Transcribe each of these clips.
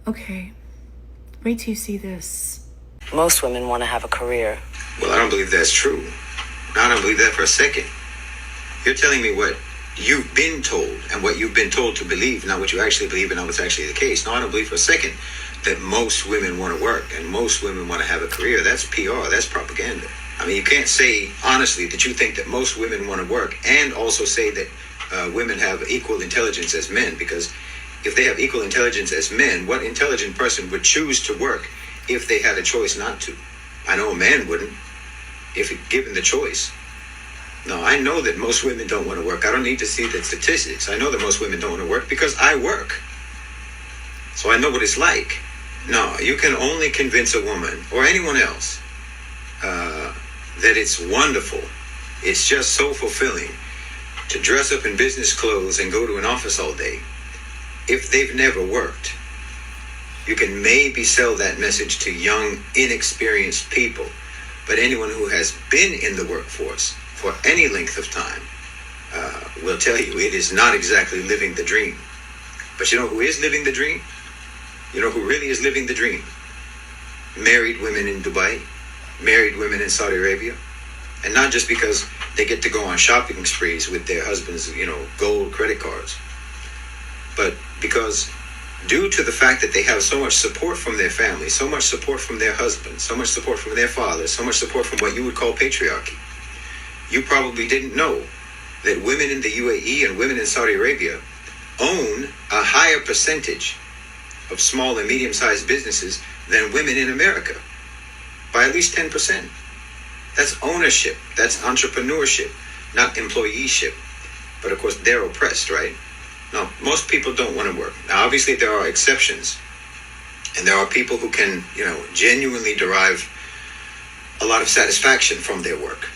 Okay. Wait till you see this. Most women want to have a career. Well, I don't believe that's true. I don't believe that for a second. You're telling me what you've been told and what you've been told to believe, not what you actually believe and not what's actually the case. No, I don't believe for a second that most women want to work and most women want to have a career. That's PR. That's propaganda. I mean, you can't say honestly that you think that most women want to work and also say that women have equal intelligence as men, because if they have equal intelligence as men, what intelligent person would choose to work if they had a choice not to? I know a man wouldn't if given the choice. No, I know that most women don't want to work. I don't need to see the statistics. I know that most women don't want to work because I work. So I know what it's like. No, you can only convince a woman or anyone else that it's wonderful. It's just so fulfilling to dress up in business clothes and go to an office all day if they've never worked. You can maybe sell that message to young, inexperienced people, but anyone who has been in the workforce for any length of time will tell you it is not exactly living the dream. But you know who is living the dream? You know who really is living the dream? Married women in Dubai, married women in Saudi Arabia. And not just because they get to go on shopping sprees with their husbands, gold credit cards, but because due to the fact that they have so much support from their family, so much support from their husbands, so much support from their fathers, so much support from what you would call patriarchy. You probably didn't know that women in the UAE and women in Saudi Arabia own a higher percentage of small and medium-sized businesses than women in America, by at least 10%. That's ownership. That's entrepreneurship, not employeeship. But of course, they're oppressed, right? No, most people don't want to work. Now, obviously, there are exceptions. And there are people who can, genuinely derive a lot of satisfaction from their work.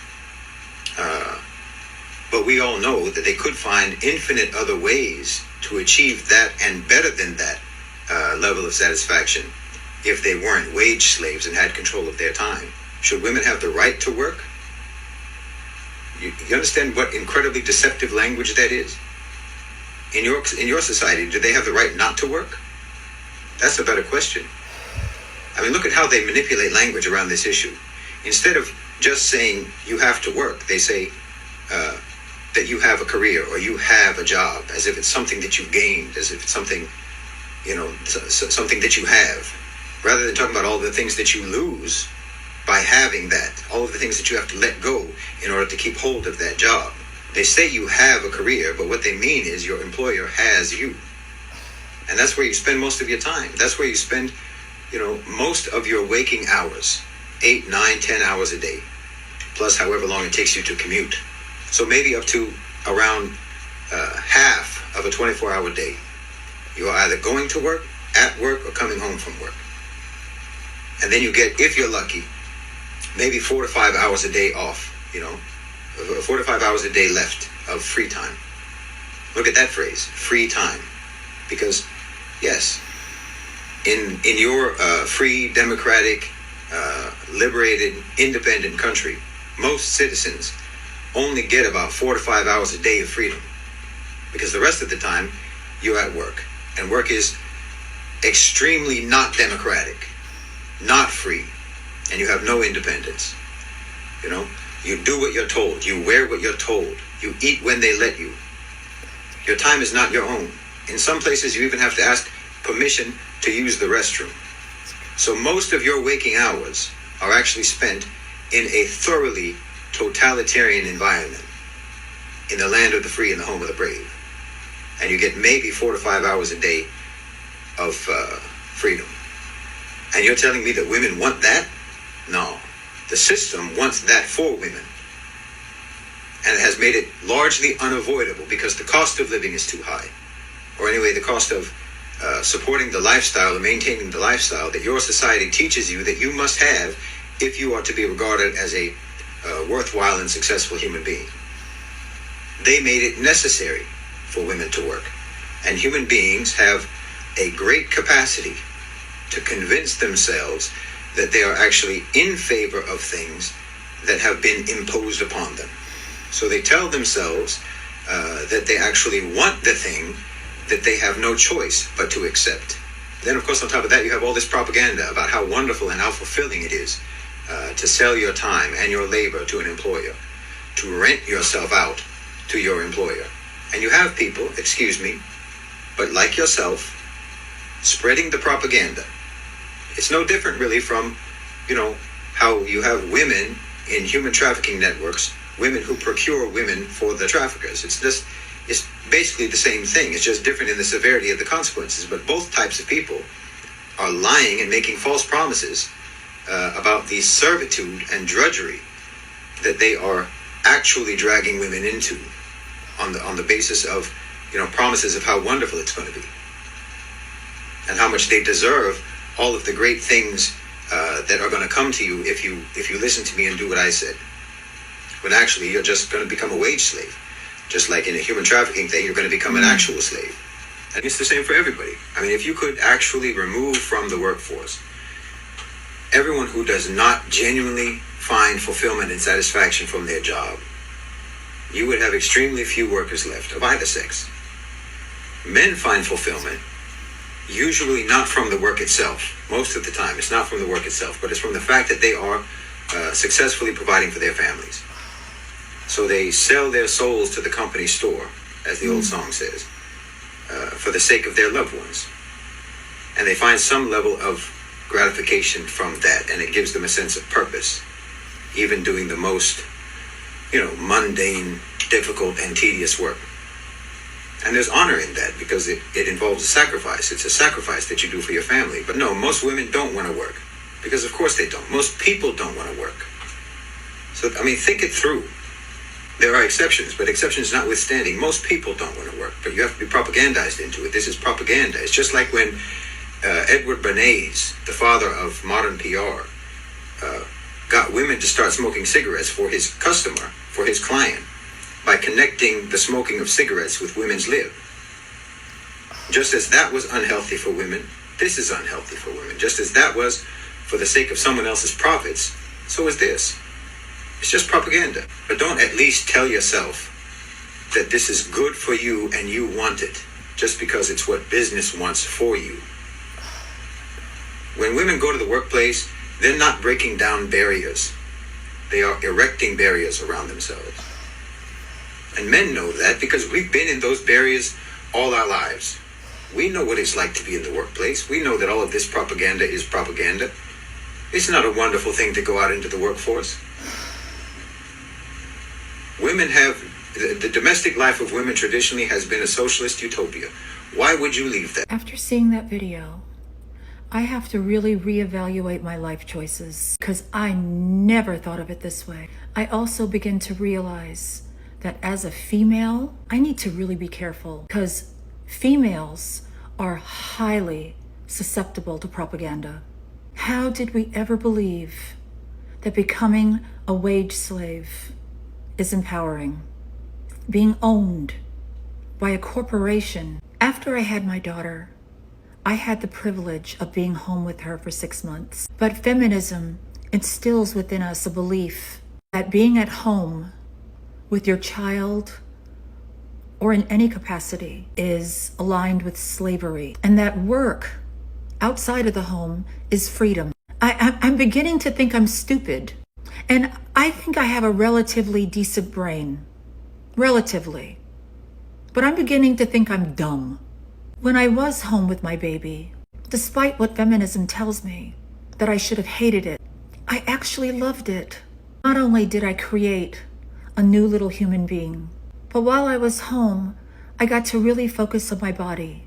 But we all know that they could find infinite other ways to achieve that and better than that level of satisfaction if they weren't wage slaves and had control of their time. Should women have the right to work? You understand what incredibly deceptive language that is? In your society, do they have the right not to work? That's a better question. I mean, look at how they manipulate language around this issue. Instead of just saying you have to work, they say that you have a career or you have a job, as if it's something that you've gained, as if it's something, something that you have, rather than talking about all the things that you lose by having that, all of the things that you have to let go in order to keep hold of that job. They say you have a career, but what they mean is your employer has you. And that's where you spend most of your time. That's where you spend, most of your waking hours, 8, 9, 10 hours a day, plus however long it takes you to commute. So maybe up to around half of a 24-hour day, you are either going to work, at work, or coming home from work. And then you get, if you're lucky, maybe 4 to 5 hours a day off, 4 to 5 hours a day left of free time. Look at that phrase, free time. Because, yes, in your free, democratic, liberated, independent country, most citizens only get about 4 to 5 hours a day of freedom. Because the rest of the time, you're at work. And work is extremely not democratic, not free, and you have no independence. You do what you're told. You wear what you're told. You eat when they let you. Your time is not your own. In some places, you even have to ask permission to use the restroom. So most of your waking hours are actually spent in a thoroughly totalitarian environment, in the land of the free and the home of the brave. And you get maybe 4 to 5 hours a day of freedom. And you're telling me that women want that? No. The system wants that for women. And it has made it largely unavoidable because the cost of living is too high. Or anyway, the cost of supporting the lifestyle or maintaining the lifestyle that your society teaches you that you must have if you are to be regarded as a worthwhile and successful human being. They made it necessary for women to work. And human beings have a great capacity to convince themselves that they are actually in favor of things that have been imposed upon them. So they tell themselves that they actually want the thing that they have no choice but to accept. Then, of course, on top of that, you have all this propaganda about how wonderful and how fulfilling it is to sell your time and your labor to an employer, to rent yourself out to your employer. And you have people, excuse me, but like yourself, spreading the propaganda. It's no different really from, how you have women in human trafficking networks, women who procure women for the traffickers. It's basically the same thing. It's just different in the severity of the consequences. But both types of people are lying and making false promises about the servitude and drudgery that they are actually dragging women into on the basis of, promises of how wonderful it's going to be and how much they deserve all of the great things that are going to come to you if you listen to me and do what I said. When actually you're just going to become a wage slave. Just like in a human trafficking thing, you're going to become an actual slave. And it's the same for everybody. I mean, if you could actually remove from the workforce everyone who does not genuinely find fulfillment and satisfaction from their job, you would have extremely few workers left of either sex. Men find fulfillment usually not from the work itself. Most of the time, it's not from the work itself, but it's from the fact that they are successfully providing for their families. So they sell their souls to the company store, as the old song says, for the sake of their loved ones. And they find some level of gratification from that, and it gives them a sense of purpose, even doing the most, mundane, difficult, and tedious work. And there's honor in that because it involves a sacrifice. It's a sacrifice that you do for your family. But no, most women don't want to work because, of course, they don't. Most people don't want to work. So, think it through. There are exceptions, but exceptions notwithstanding, most people don't want to work, but you have to be propagandized into it. This is propaganda. It's just like when Edward Bernays, the father of modern PR, got women to start smoking cigarettes for his customer, for his client, by connecting the smoking of cigarettes with women's lib. Just as that was unhealthy for women, this is unhealthy for women. Just as that was for the sake of someone else's profits, so is this. It's just propaganda. But don't at least tell yourself that this is good for you and you want it, just because it's what business wants for you. When women go to the workplace, they're not breaking down barriers. They are erecting barriers around themselves. And men know that because we've been in those barriers all our lives. We know what it's like to be in the workplace. We know that all of this propaganda is propaganda. It's not a wonderful thing to go out into the workforce. Women the domestic life of women traditionally has been a socialist utopia. Why would you leave that? After seeing that video, I have to really reevaluate my life choices because I never thought of it this way. I also begin to realize that as a female, I need to really be careful because females are highly susceptible to propaganda. How did we ever believe that becoming a wage slave is empowering? Being owned by a corporation. After I had my daughter, I had the privilege of being home with her for 6 months. But feminism instills within us a belief that being at home with your child or in any capacity is aligned with slavery, and that work outside of the home is freedom. I'm beginning to think I'm stupid, and I think I have a relatively decent brain. Relatively. But I'm beginning to think I'm dumb. When I was home with my baby, despite what feminism tells me, that I should have hated it, I actually loved it. Not only did I create a new little human being, but while I was home, I got to really focus on my body.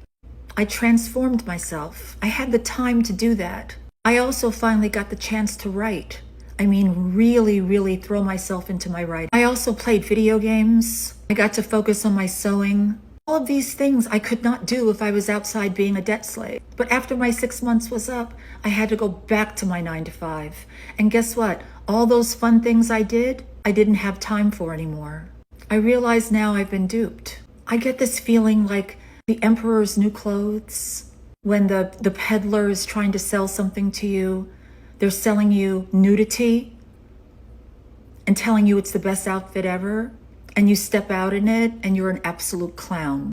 I transformed myself. I had the time to do that. I also finally got the chance to write. Really throw myself into my writing. I also played video games. I got to focus on my sewing. All of these things I could not do if I was outside being a debt slave. But after my 6 months was up, I had to go back to my 9 to 5. And guess what? All those fun things I didn't have time for anymore. I realize now I've been duped. I get this feeling like the emperor's new clothes. When the peddler is trying to sell something to you, they're selling you nudity and telling you it's the best outfit ever, and you step out in it and you're an absolute clown.